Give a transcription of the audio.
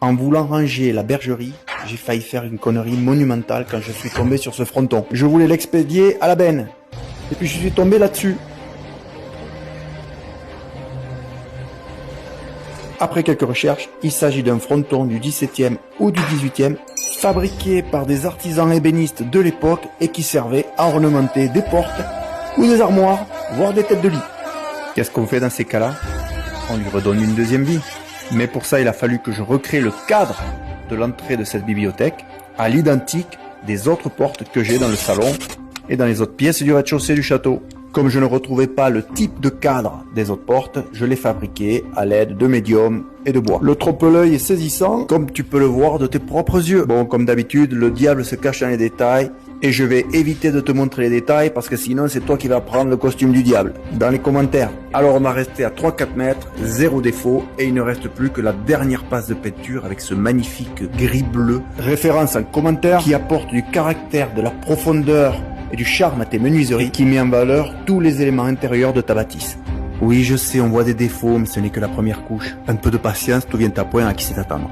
En voulant ranger la bergerie, j'ai failli faire une connerie monumentale quand je suis tombé sur ce fronton. Je voulais l'expédier à la benne. Et puis je suis tombé là-dessus. Après quelques recherches, il s'agit d'un fronton du XVIIe ou du XVIIIe, fabriqué par des artisans ébénistes de l'époque et qui servait à ornementer des portes ou des armoires, voire des têtes de lit. Qu'est-ce qu'on fait dans ces cas-là? On lui redonne une deuxième vie. Mais pour ça, il a fallu que je recrée le cadre de l'entrée de cette bibliothèque à l'identique des autres portes que j'ai dans le salon et dans les autres pièces du rez-de-chaussée du château. Comme je ne retrouvais pas le type de cadre des autres portes, je l'ai fabriqué à l'aide de médium et de bois. Le trompe-l'œil est saisissant, comme tu peux le voir de tes propres yeux. Bon, comme d'habitude, le diable se cache dans les détails, et je vais éviter de te montrer les détails, parce que sinon c'est toi qui vas prendre le costume du diable. Dans les commentaires. Alors on a resté à 3-4 mètres, zéro défaut, et il ne reste plus que la dernière passe de peinture avec ce magnifique gris bleu. Référence en commentaire qui apporte du caractère, de la profondeur et du charme à tes menuiseries, qui met en valeur tous les éléments intérieurs de ta bâtisse. Oui, je sais, on voit des défauts, mais ce n'est que la première couche. Un peu de patience, tout vient à point à qui sait attendre.